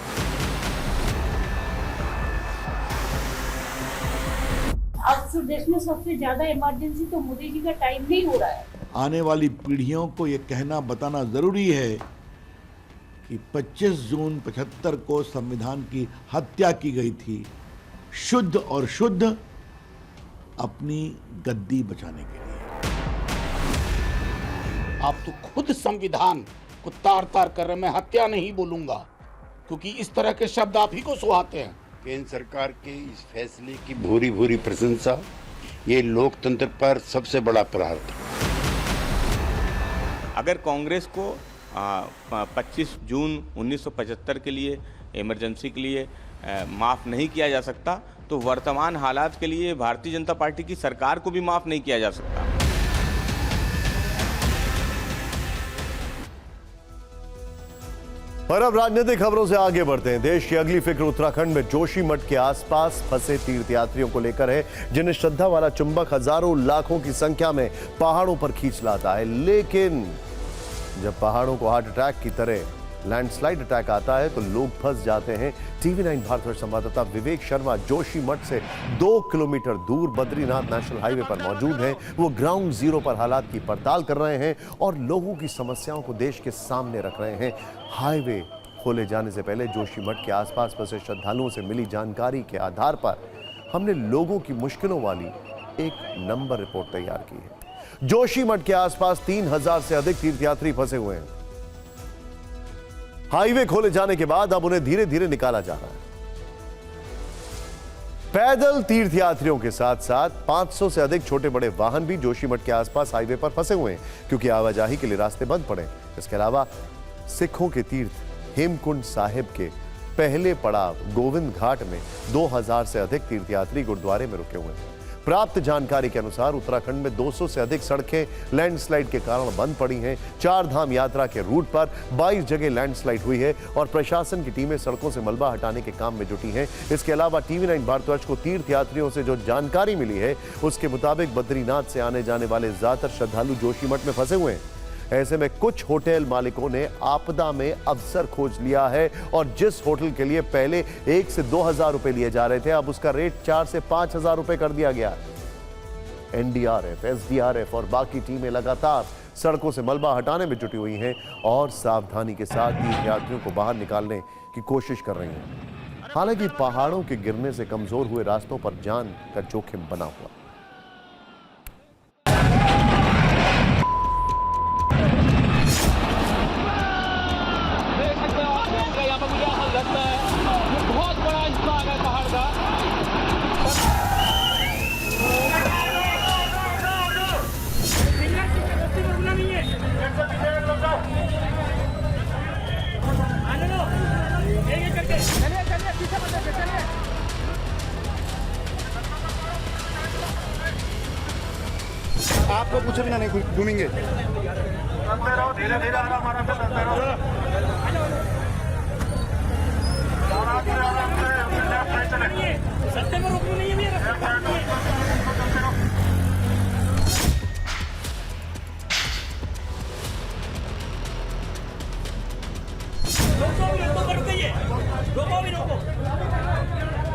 आज देश में सबसे ज्यादा इमरजेंसी तो मोदी जी का टाइम नहीं हो रहा है। आने वाली पीढ़ियों को ये कहना बताना जरूरी है कि 25 जून 75 को संविधान की हत्या की गई थी, शुद्ध और शुद्ध अपनी गद्दी बचाने के लिए। आप तो खुद संविधान को तार तार कर रहे, मैं हत्या नहीं बोलूंगा क्योंकि इस तरह के शब्द आप ही को सुहाते हैं। केंद्र सरकार के इस फैसले की भूरी भूरी प्रशंसा, ये लोकतंत्र पर सबसे बड़ा प्रहार था। अगर कांग्रेस को 25 जून 1975 के लिए इमरजेंसी के लिए माफ़ नहीं किया जा सकता, तो वर्तमान हालात के लिए भारतीय जनता पार्टी की सरकार को भी माफ़ नहीं किया जा सकता। और अब राजनीतिक खबरों से आगे बढ़ते हैं। देश की अगली फिक्र उत्तराखंड में जोशीमठ के आसपास फंसे तीर्थयात्रियों को लेकर है, जिन्हें श्रद्धा वाला चुंबक हजारों लाखों की संख्या में पहाड़ों पर खींच लाता है। लेकिन जब पहाड़ों को हार्ट अटैक की तरह लैंडस्लाइड अटैक आता है तो लोग फंस जाते हैं। TV9 भारतवर्ष संवाददाता विवेक शर्मा जोशीमठ से 2 किलोमीटर दूर बद्रीनाथ नेशनल हाईवे पर मौजूद हैं। वो ग्राउंड जीरो पर हालात की पड़ताल कर रहे हैं और लोगों की समस्याओं को देश के सामने रख रहे हैं। हाईवे खोले जाने से पहले जोशीमठ के आसपास फंसे श्रद्धालुओं से मिली जानकारी के आधार पर हमने लोगों की मुश्किलों वाली एक नंबर रिपोर्ट तैयार की है। जोशीमठ के आसपास 3000 से अधिक तीर्थयात्री फंसे हुए हैं। हाईवे खोले जाने के बाद अब उन्हें धीरे धीरे निकाला जा रहा है। पैदल तीर्थयात्रियों के साथ साथ 500 से अधिक छोटे बड़े वाहन भी जोशीमठ के आसपास हाईवे पर फंसे हुए हैं, क्योंकि आवाजाही के लिए रास्ते बंद पड़े। इसके अलावा सिखों के तीर्थ हेमकुंड साहिब के पहले पड़ाव गोविंद घाट में 2000 से अधिक तीर्थयात्री गुरुद्वारे में रुके हुए हैं। प्राप्त जानकारी के अनुसार उत्तराखंड में 200 से अधिक सड़कें लैंडस्लाइड के कारण बंद पड़ी हैं। 4 धाम यात्रा के रूट पर 22 जगह लैंडस्लाइड हुई है और प्रशासन की टीमें सड़कों से मलबा हटाने के काम में जुटी हैं। इसके अलावा TV9 भारतवर्ष को तीर्थयात्रियों से जो जानकारी मिली है उसके मुताबिक बद्रीनाथ से आने जाने वाले ज्यादातर श्रद्धालु जोशीमठ में फंसे हुए हैं। ऐसे में कुछ होटल मालिकों ने आपदा में अवसर खोज लिया है और जिस होटल के लिए पहले 1 से 2000 रुपए लिए जा रहे थे, अब उसका रेट 4 से 5000 रुपए कर दिया गया है। NDRF, SDRF और बाकी टीमें लगातार सड़कों से मलबा हटाने में जुटी हुई हैं और सावधानी के साथ तीर्थयात्रियों को बाहर निकालने की कोशिश कर रही हैं। हालांकि पहाड़ों के गिरने से कमजोर हुए रास्तों पर जान का जोखिम बना हुआ। बहुत बड़ा हिस्सा है पहाड़ का। आपको कुछ भी नहीं घूमेंगे। धीरे धीरे सस्ते में रोकनी नहीं है। रोको भी रोको,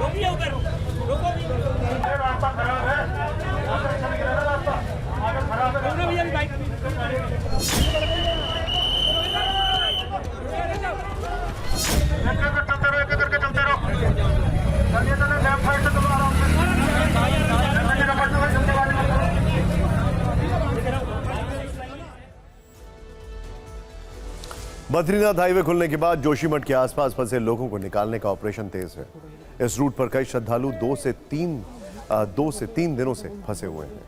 रोकिए उधर, रोको भी। रास्ता खराब है, रास्ता आगे खराब है। भी अभी बाइक चलते रहो। चलिए चलो, लेफ्ट साइड से चलो आराम से। बद्रीनाथ हाईवे खुलने के बाद जोशीमठ के आसपास फंसे लोगों को निकालने का ऑपरेशन तेज है। इस रूट पर कई श्रद्धालु 2 से 3 दिनों से फंसे हुए हैं।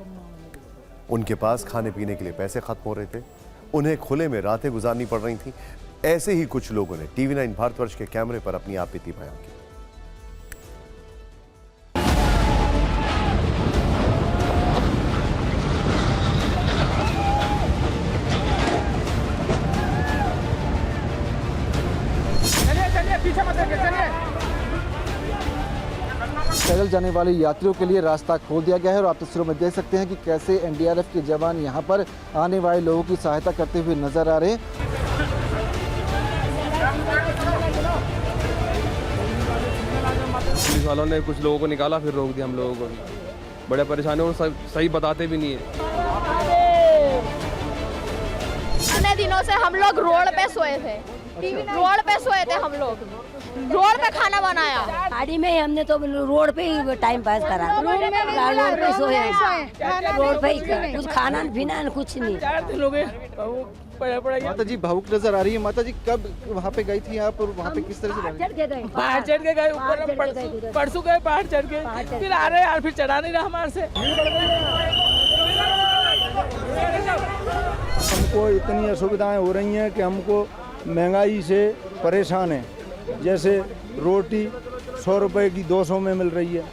उनके पास खाने पीने के लिए पैसे खत्म हो रहे थे, उन्हें खुले में रातें गुजारनी पड़ रही थी। ऐसे ही कुछ लोगों ने TV9 भारतवर्ष के कैमरे पर अपनी आपत्ति बयां की। पैदल जाने वाले यात्रियों के लिए रास्ता खोल दिया गया है और आप तस्वीरों में देख सकते हैं कि कैसे NDRF के जवान यहां पर आने वाले लोगों की सहायता करते हुए नजर आ रहे हैं। पुलिस वालों ने कुछ लोगों को निकाला, फिर रोक दिया हम लोगों को। बड़े परेशानी और सही बताते भी नहीं है। इतने दिनों से हम लोग रोड पे सोए थे, हम लोग रोड पे खाना बनाया। गाड़ी में हमने तो रोड पे ही टाइम पास करा। रोड पे सोए, रोड पे ही कुछ खाना पीना कुछ नहीं। 4 दिन हो गए। माता जी भावुक नजर आ रही है। माता जी कब वहाँ पे गई थी आप और वहाँ पे किस तरह से पहाड़ चढ़ के गए ऊपर, परसों गए पहाड़ चढ़ के, फिर आ रहे यार, फिर चढ़ा नहीं रहा हमारे से। हमको इतनी असुविधाएं हो रही हैं कि हमको महंगाई से परेशान है। जैसे रोटी 100 रुपए की 200 में मिल रही है,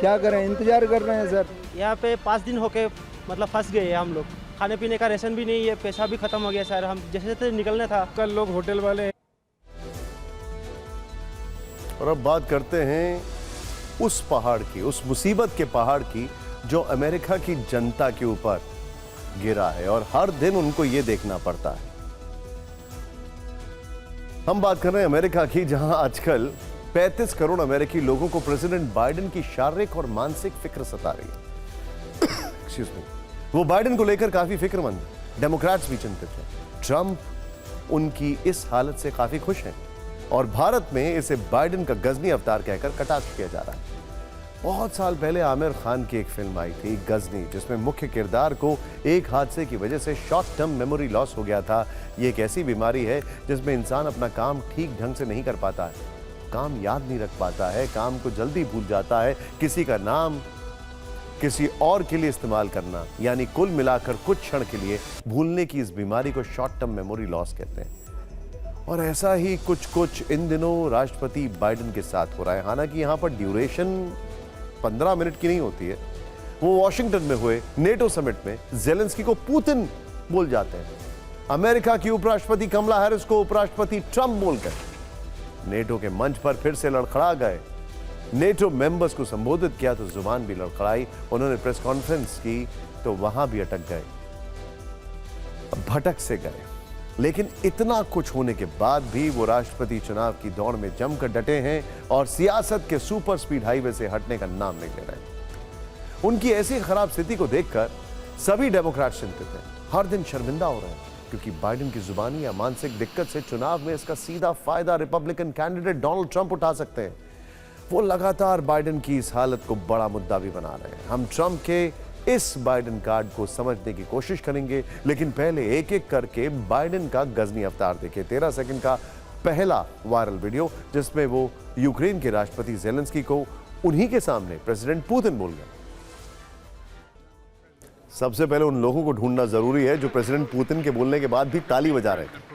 क्या करें, इंतजार कर रहे हैं सर। यहाँ पे 5 दिन होके मतलब फंस गए हैं हम लोग। खाने पीने का राशन भी नहीं है, पैसा भी खत्म हो गया सर। हम जैसे निकलना था। कल लोग होटल वाले और अब बात करते हैं उस पहाड़ की, उस मुसीबत के पहाड़ की जो अमेरिका की जनता के ऊपर गिरा है और हर दिन उनको यह देखना पड़ता है। हम बात कर रहे हैं अमेरिका की, जहां आजकल 35 करोड़ अमेरिकी लोगों को प्रेसिडेंट बाइडेन की शारीरिक और मानसिक फिक्र सता रही है। Excuse me. वो बाइडेन को लेकर काफी फिक्रमंद, डेमोक्रेट्स भी चिंतित हैं। ट्रंप उनकी इस हालत से काफी खुश हैं और भारत में इसे बाइडेन का गजनी अवतार कहकर कटाक्ष किया जा रहा है। बहुत साल पहले आमिर खान की एक फिल्म आई थी गजनी, जिसमें मुख्य किरदार को एक हादसे की वजह से शॉर्ट टर्म मेमोरी लॉस हो गया था। ये एक ऐसी बीमारी है जिसमें इंसान अपना काम ठीक ढंग से नहीं कर पाता है, काम याद नहीं रख पाता है, काम को जल्दी भूल जाता है, किसी का नाम किसी और के लिए इस्तेमाल करना, यानी कुल मिलाकर कुछ क्षण के लिए भूलने की इस बीमारी को शॉर्ट टर्म मेमोरी लॉस कहते हैं। और ऐसा ही कुछ इन दिनों राष्ट्रपति बाइडेन के साथ हो रहा है। हालांकि यहां पर ड्यूरेशन 15 मिनट की नहीं होती है। वो वॉशिंगटन में हुए नेटो समिट में जेलेंस्की को पुतिन बोल जाते हैं, अमेरिका की उपराष्ट्रपति कमला हैरिस को उपराष्ट्रपति ट्रंप बोलकर नेटो के मंच पर फिर से लड़खड़ा गए। नेटो मेंबर्स को संबोधित किया तो जुबान भी लड़खड़ाई। उन्होंने प्रेस कॉन्फ्रेंस की तो वहां भी अटक गए, भटक से गए। लेकिन इतना कुछ होने के बाद भी वो राष्ट्रपति चुनाव की दौड़ में जमकर डटे हैं और सियासत के सुपर स्पीड हाईवे से हटने का नाम नहीं ले रहे। उनकी ऐसी खराब स्थिति को देखकर सभी डेमोक्रेट चिंतित हैं, हर दिन शर्मिंदा हो रहे हैं, क्योंकि बाइडेन की जुबानी या मानसिक दिक्कत से चुनाव में इसका सीधा फायदा रिपब्लिकन कैंडिडेट डोनाल्ड ट्रंप उठा सकते हैं। वो लगातार बाइडेन की इस हालत को बड़ा मुद्दा भी बना रहे हैं। हम ट्रंप के इस बाइडेन कार्ड को समझने की कोशिश करेंगे, लेकिन पहले एक एक करके बाइडेन का गजनी अवतार देखिए। 13 सेकंड का पहला वायरल वीडियो, जिसमें वो यूक्रेन के राष्ट्रपति जेलेंस्की को उन्हीं के सामने प्रेसिडेंट पुतिन बोल गए। सबसे पहले उन लोगों को ढूंढना जरूरी है जो प्रेसिडेंट पुतिन के बोलने के बाद भी ताली बजा रहे थे।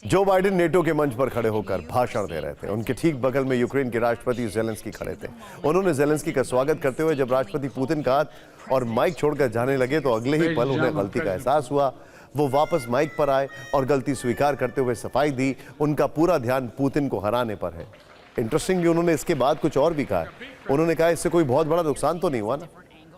जो बाइडेन नेटो के मंच पर खड़े होकर भाषण दे रहे थे, उनके ठीक बगल में यूक्रेन के राष्ट्रपति जेलेंस्की खड़े थे। उन्होंने जेलेंस्की का स्वागत करते हुए जब राष्ट्रपति पुतिन का हाथ और माइक छोड़कर जाने लगे तो अगले ही पल उन्हें गलती का एहसास हुआ। वो वापस माइक पर आए और गलती स्वीकार करते हुए सफाई दी। उनका पूरा ध्यान पुतिन को हराने पर है। इंटरेस्टिंग, उन्होंने इसके बाद कुछ और भी कहा। उन्होंने कहा इससे कोई बहुत बड़ा नुकसान तो नहीं हुआ ना,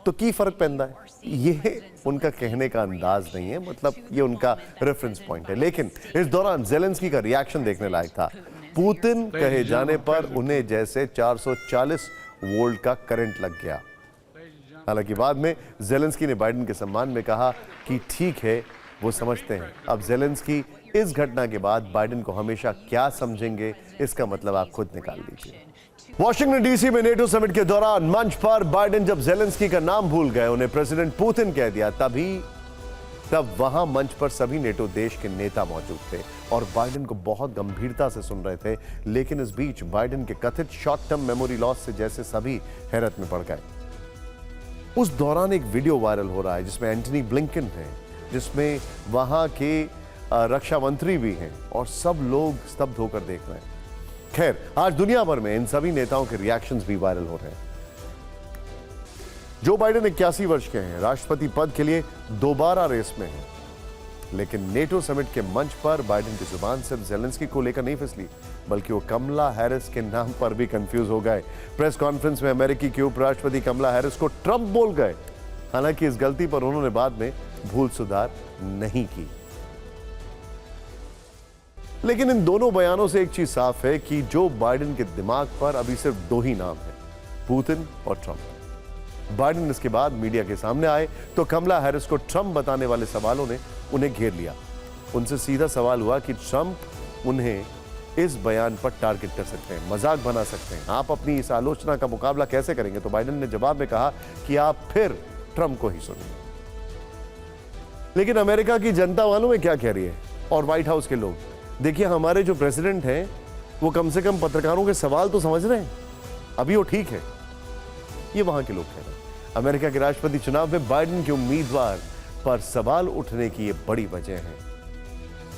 तो की फर्क पैदा है। ये उनका कहने का अंदाज नहीं है, मतलब ये उनका रेफरेंस पॉइंट है। लेकिन इस दौरान जेलेंस्की का रिएक्शन देखने लायक था। पुतिन कहे जाने पर उन्हें जैसे 440 वोल्ट का करंट लग गया। हालांकि बाद में जेलेंस्की ने बाइडेन के सम्मान में कहा कि ठीक है, वो समझते हैं। अब जेलेंस्की इस घटना के बाद बाइडेन को हमेशा क्या समझेंगे, इसका मतलब आप खुद निकाल लीजिए। वॉशिंगटन डीसी में नेटो समिट के दौरान मंच पर बाइडेन जब जेलेंस्की का नाम भूल गए, उन्हें प्रेसिडेंट पुतिन कह दिया, तब वहां मंच पर सभी नेटो देश के नेता मौजूद थे और बाइडेन को बहुत गंभीरता से सुन रहे थे। लेकिन इस बीच बाइडेन के कथित शॉर्ट टर्म मेमोरी लॉस से जैसे सभी हैरत में पड़ गए। उस दौरान एक वीडियो वायरल हो रहा है जिसमें एंटनी ब्लिंकन है, जिसमें वहां के रक्षा मंत्री भी हैं और सब लोग स्तब्ध होकर देख रहे हैं। खैर, आज दुनिया भर में इन सभी नेताओं के रिएक्शंस भी वायरल हो रहे हैं। जो बाइडेन 81 वर्ष के हैं, राष्ट्रपति पद के लिए दोबारा रेस में हैं। लेकिन नेटो समिट के मंच पर बाइडेन की जुबान सिर्फ जेलेंस्की को लेकर नहीं फिसली, बल्कि वो कमला हैरिस के नाम पर भी कंफ्यूज हो गए। प्रेस कॉन्फ्रेंस में अमेरिकी की उपराष्ट्रपति कमला हैरिस को ट्रंप बोल गए। हालांकि इस गलती पर उन्होंने बाद में भूल सुधार नहीं की। लेकिन इन दोनों बयानों से एक चीज साफ है कि जो बाइडेन के दिमाग पर अभी सिर्फ दो ही नाम हैं, पुतिन और ट्रंप। बाइडेन इसके बाद मीडिया के सामने आए तो कमला हैरिस को ट्रंप बताने वाले सवालों ने उन्हें घेर लिया। उनसे सीधा सवाल हुआ कि ट्रंप उन्हें इस बयान पर टारगेट कर सकते हैं, मजाक बना सकते हैं, आप अपनी इस आलोचना का मुकाबला कैसे करेंगे? तो बाइडेन ने जवाब में कहा कि आप फिर ट्रंप को ही सुनिए। लेकिन अमेरिका की जनता मालूम है क्या कह रही है, और व्हाइट हाउस के लोग? देखिए, हमारे जो प्रेसिडेंट हैं वो कम से कम पत्रकारों के सवाल तो समझ रहे हैं, अभी वो ठीक है। ये वहां के लोग कह रहे हैं। अमेरिका के राष्ट्रपति चुनाव में बाइडेन के उम्मीदवार पर सवाल उठने की ये बड़ी वजह है।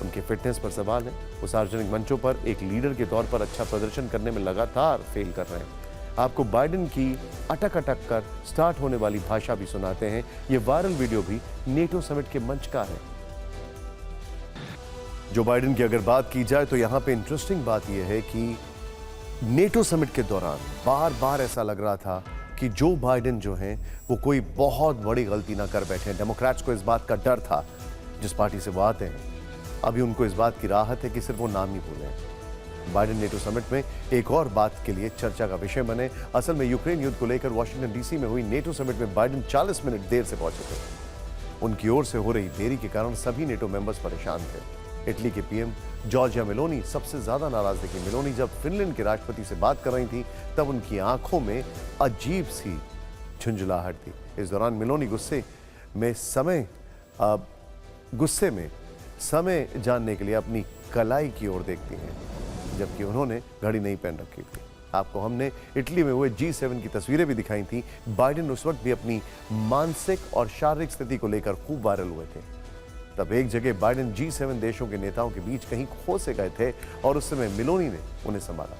उनके फिटनेस पर सवाल है। वो सार्वजनिक मंचों पर एक लीडर के तौर पर अच्छा प्रदर्शन करने में लगातार फेल कर रहे हैं। आपको बाइडेन की अटक अटक कर स्टार्ट होने वाली भाषा भी सुनाते हैं। ये वायरल वीडियो भी नेटो समिट के मंच का है। जो बाइडेन की अगर बात की जाए तो यहां पे इंटरेस्टिंग बात यह है कि नेटो समिट के दौरान बार बार ऐसा लग रहा था कि जो बाइडेन जो हैं वो कोई बहुत बड़ी गलती ना कर बैठे। डेमोक्रेट्स को इस बात का डर था, जिस पार्टी से वो आते हैं। अभी उनको इस बात की राहत है कि सिर्फ वो नाम ही भूलें। बाइडेन नेटो समिट में एक और बात के लिए चर्चा का विषय बने। असल में यूक्रेन युद्ध को लेकर वॉशिंगटन डीसी में हुई नेटो समिट में बाइडेन 40 मिनट देर से पहुंचे थे। उनकी ओर से हो रही देरी के कारण सभी नेटो मेंबर्स परेशान थे। इटली के पीएम जॉर्जिया मेलोनी सबसे ज्यादा नाराज दिखी। मेलोनी जब फिनलैंड के राष्ट्रपति से बात कर रही थी तब उनकी आंखों में अजीब सी झुंझलाहट थी। इस दौरान मेलोनी गुस्से में समय जानने के लिए अपनी कलाई की ओर देखती हैं, जबकि उन्होंने घड़ी नहीं पहन रखी थी। आपको हमने इटली में हुए G7 की तस्वीरें भी दिखाई थी। बाइडेन उस वक्त भी अपनी मानसिक और शारीरिक स्थिति को लेकर खूब वायरल हुए थे। तब एक जगह बाइडेन G7 देशों के नेताओं के बीच कहीं खो से गए थे और उस समय मेलोनी ने उन्हें संभाला।